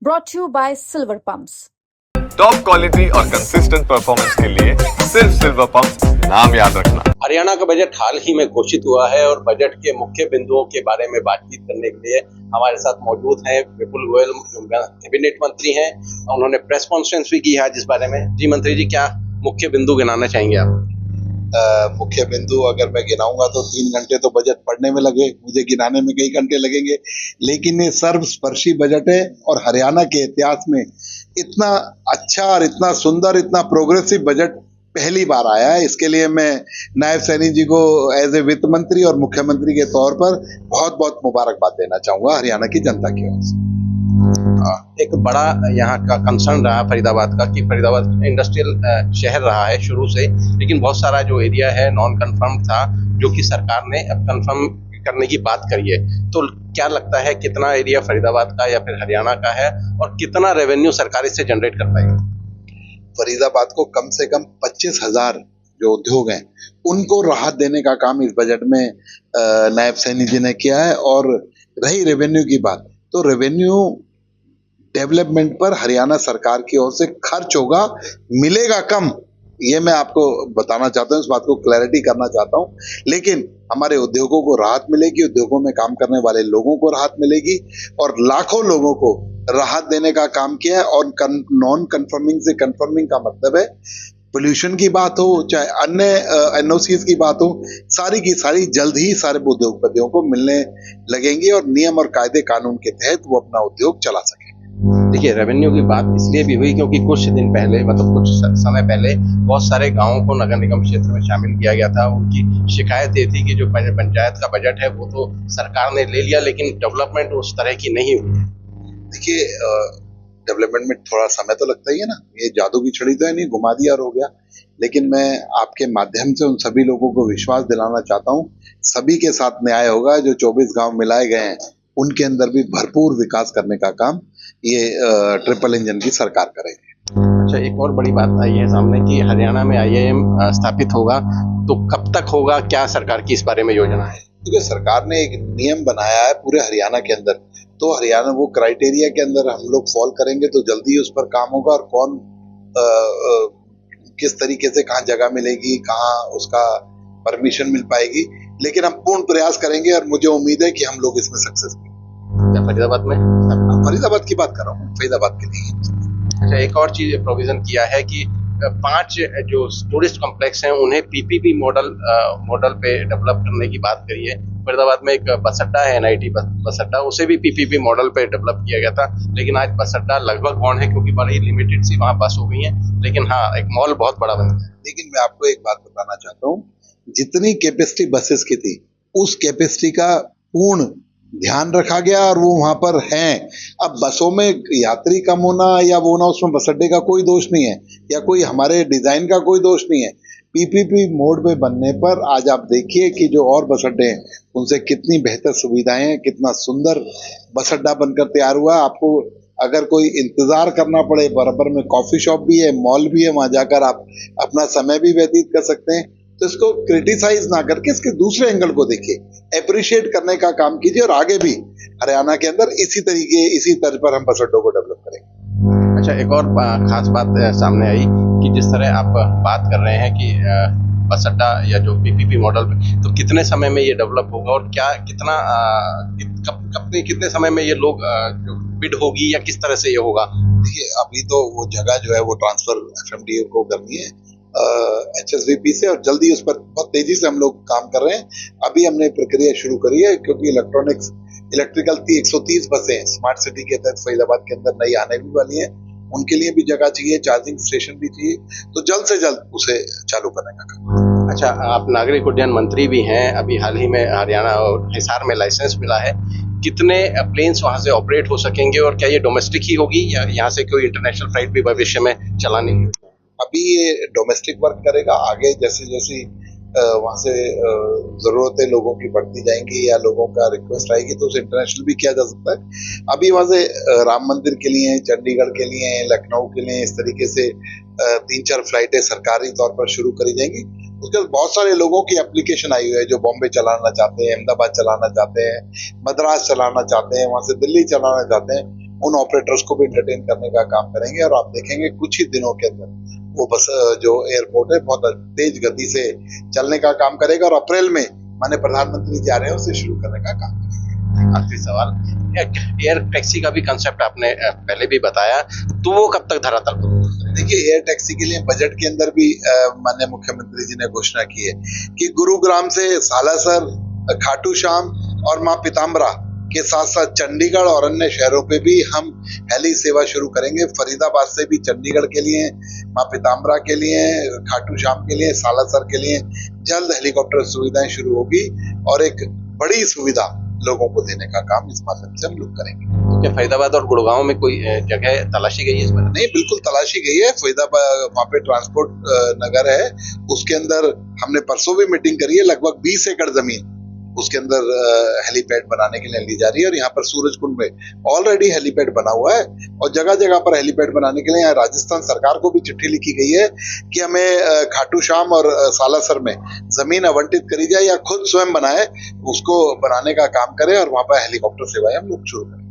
brought to you by Silver Pumps. Top quality और consistent performance के लिए सिर्फ सिल्वर पंप नाम याद रखना। हरियाणा का बजट हाल ही में घोषित हुआ है और बजट के मुख्य बिंदुओं के बारे में बातचीत करने के लिए हमारे साथ मौजूद हैं विपुल गोयल, कैबिनेट मंत्री हैं। उन्होंने प्रेस कॉन्फ्रेंस भी की है आज इस बारे में। जी मंत्री जी, क्या मुख्य बिंदु गिनाना चाहेंगे आप? मुख्य बिंदु अगर मैं गिनाऊंगा तो 3 घंटे तो बजट पढ़ने में लगे, मुझे गिनाने में कई घंटे लगेंगे, लेकिन ये सर्वस्पर्शी बजट है और हरियाणा के इतिहास में इतना अच्छा और इतना सुंदर, इतना प्रोग्रेसिव बजट पहली बार आया है। इसके लिए मैं नायब सैनी जी को एज ए वित्त मंत्री और मुख्यमंत्री के तौर पर बहुत बहुत मुबारकबाद देना चाहूंगा हरियाणा की जनता की ओर से। एक बड़ा यहाँ का कंसर्न रहा फरीदाबाद का कि फरीदाबाद इंडस्ट्रियल शहर रहा है शुरू से, लेकिन बहुत सारा जो एरिया है नॉन कंफर्म था, जो कि सरकार ने अब कंफर्म करने की बात करी है। तो क्या लगता है कितना एरिया फरीदाबाद का या फिर हरियाणा का है और कितना रेवेन्यू सरकार इससे जनरेट कर पाएगी? फरीदाबाद को कम से कम 25,000 जो उद्योग हैं उनको राहत देने का काम इस बजट में नायब सैनी जी ने किया है। और रही रेवेन्यू की बात, तो रेवेन्यू डेवलपमेंट पर हरियाणा सरकार की ओर से खर्च होगा, मिलेगा कम, ये मैं आपको बताना चाहता हूँ, इस बात को क्लैरिटी करना चाहता हूँ। लेकिन हमारे उद्योगों को राहत मिलेगी, उद्योगों में काम करने वाले लोगों को राहत मिलेगी और लाखों लोगों को राहत देने का काम किया है। और नॉन कंफर्मिंग से कंफर्मिंग का मतलब है पोल्यूशन की बात हो, चाहे अन्य एनओसीज की बात हो, सारी की सारी जल्द ही सारे उद्योगपतियों को मिलने लगेंगी और नियम और कायदे कानून के तहत वो अपना उद्योग चला सकेंगे। देखिए, रेवेन्यू की बात इसलिए भी हुई क्योंकि कुछ दिन पहले, मतलब कुछ समय पहले, बहुत सारे गांवों को नगर निगम क्षेत्र में शामिल किया गया था। उनकी शिकायत ये थी कि जो पंचायत का बजट है वो तो सरकार ने ले लिया, लेकिन डेवलपमेंट उस तरह की नहीं हुई। देखिए, डेवलपमेंट में थोड़ा समय तो लगता ही है ना, ये जादू की छड़ी तो है नहीं, घुमा दिया और हो गया। लेकिन मैं आपके माध्यम से उन सभी लोगों को विश्वास दिलाना चाहता हूँ, सभी के साथ न्याय होगा। जो 24 गांव मिलाए गए हैं उनके अंदर भी भरपूर विकास करने का काम ये ट्रिपल इंजन की सरकार करेगी। अच्छा, एक और बड़ी बात आई है सामने कि हरियाणा में IIM स्थापित होगा, तो कब तक होगा, क्या सरकार की इस बारे में योजना है? क्योंकि सरकार ने एक नियम बनाया है पूरे हरियाणा के अंदर, तो हरियाणा वो क्राइटेरिया के अंदर हम लोग फॉल करेंगे तो जल्दी उस पर काम होगा। और कौन किस तरीके से कहाँ जगह मिलेगी, कहाँ उसका परमिशन मिल पाएगी, लेकिन हम पूर्ण प्रयास करेंगे और मुझे उम्मीद है कि हम लोग इसमें सक्सेस होंगे। फरीदाबाद में? फरीदाबाद की बात कर रहा हूँ, फरीदाबाद के लिए। अच्छा, एक और चीज प्रोविजन किया है कि 5 जो टूरिस्ट कॉम्प्लेक्स हैं उन्हें PPP मॉडल पे डेवलप करने की बात करी है। फरीदाबाद में एक बस अड्डा है, NIT बस अड्डा, उसे भी PPP मॉडल पे डेवलप किया गया था, लेकिन आज बस अड्डा लगभग गौण है क्योंकि बड़ी लिमिटेड सी वहाँ बस हो गई है। लेकिन हाँ, एक मॉल बहुत बड़ा बन गया है। लेकिन मैं आपको एक बात बताना चाहता हूँ, जितनी कैपेसिटी बसेस की थी उस कैपेसिटी का पूर्ण ध्यान रखा गया और वो वहां पर हैं। अब बसों में यात्री कम होना या वो ना, उसमें बस अड्डे का कोई दोष नहीं है या कोई हमारे डिजाइन का कोई दोष नहीं है। PPP मोड में बनने पर आज आप देखिए कि जो और बस अड्डे हैं उनसे कितनी बेहतर सुविधाएं हैं, कितना सुंदर बस अड्डा बनकर तैयार हुआ। आपको अगर कोई इंतजार करना पड़े, बराबर में कॉफी शॉप भी है, मॉल भी है, वहां जाकर आप अपना समय भी व्यतीत कर सकते हैं। तो इसको क्रिटिसाइज ना करके इसके दूसरे एंगल को देखिए, अप्रिशिएट करने का काम कीजिए और आगे भी हरियाणा के अंदर इसी तर्ज पर हम बस अड्डों को डेवलप करेंगे। अच्छा, एक और खास बात सामने आई कि जिस तरह आप बात कर रहे हैं कि बस अड्डा या जो PPP मॉडल पे, तो कितने समय में ये डेवलप होगा और क्या कितना कितने समय में ये लोग जो बिड होगी या किस तरह से ये होगा? देखिए, अभी तो वो जगह जो है वो ट्रांसफर FMDA को करनी है HSVP से, और जल्दी उस पर बहुत तेजी से हम लोग काम कर रहे हैं। अभी हमने प्रक्रिया शुरू करी है क्योंकि इलेक्ट्रिकल 130 बसें स्मार्ट सिटी के तहत फरीदाबाद के अंदर नई आने भी वाली हैं। उनके लिए भी जगह चाहिए, चार्जिंग स्टेशन भी चाहिए, तो जल्द से जल्द उसे चालू करने का काम। अच्छा, आप नागरिक उड्डयन मंत्री भी हैं। अभी हाल ही में हरियाणा और हिसार में लाइसेंस मिला है। कितने प्लेन्स वहां से ऑपरेट हो सकेंगे और क्या ये डोमेस्टिक ही होगी या यहाँ से कोई इंटरनेशनल फ्लाइट भी भविष्य में चलानी होगी? अभी ये डोमेस्टिक वर्क करेगा, आगे जैसे जैसे वहाँ से जरूरतें लोगों की बढ़ती जाएंगी या लोगों का रिक्वेस्ट आएगी तो उसे इंटरनेशनल भी किया जा सकता है। अभी वहाँ से राम मंदिर के लिए, चंडीगढ़ के लिए, लखनऊ के लिए इस तरीके से 3-4 फ्लाइटें सरकारी तौर पर शुरू करी जाएंगी। उसके बाद बहुत सारे लोगों की एप्लीकेशन आई हुई है जो बॉम्बे चलाना चाहते हैं, अहमदाबाद चलाना चाहते हैं, मद्रास चलाना चाहते हैं, वहाँ से दिल्ली चलाना चाहते हैं। उन ऑपरेटर्स को भी एंटरटेन करने का काम करेंगे और आप देखेंगे कुछ ही दिनों के अंदर वो बस जो एयरपोर्ट है बहुत तेज गति से चलने का काम करेगा और अप्रैल में माननीय प्रधानमंत्री जी आ रहे हैं उसे शुरू करने का काम करेंगे। आखिरी सवाल, एयर टैक्सी का भी कंसेप्ट आपने पहले भी बताया, तो वो कब तक धरातल पर उतरेगा? देखिए, एयर टैक्सी के लिए बजट के अंदर भी माननीय मुख्यमंत्री जी ने घोषणा की है कि गुरुग्राम से सालासर, खाटू श्याम और मां पीताम्बरा के साथ साथ चंडीगढ़ और अन्य शहरों पे भी हम हेली सेवा शुरू करेंगे। फरीदाबाद से भी चंडीगढ़ के लिए, मां पीताम्बरा के लिए, खाटू श्याम के लिए, सालासर के लिए जल्द हेलीकॉप्टर सुविधाएं शुरू होगी और एक बड़ी सुविधा लोगों को देने का काम इस माध्यम से हम लोग करेंगे। तो क्या फरीदाबाद और गुड़गांव में कोई जगह तलाशी गई है इस बार? नहीं, बिल्कुल तलाशी गई है। फरीदाबाद वहाँ पे ट्रांसपोर्ट नगर है, उसके अंदर हमने परसों भी मीटिंग करी है। लगभग 20 एकड़ जमीन उसके अंदर हेलीपैड बनाने के लिए ली जा रही है और यहाँ पर सूरजकुंड में ऑलरेडी हेलीपैड बना हुआ है और जगह जगह पर हेलीपैड बनाने के लिए यहाँ राजस्थान सरकार को भी चिट्ठी लिखी गई है कि हमें खाटू श्याम और सालासर में जमीन आवंटित करी जाए या खुद स्वयं बनाए, उसको बनाने का काम करें और वहां पर हेलीकॉप्टर सेवाएं हम लोग शुरू करें।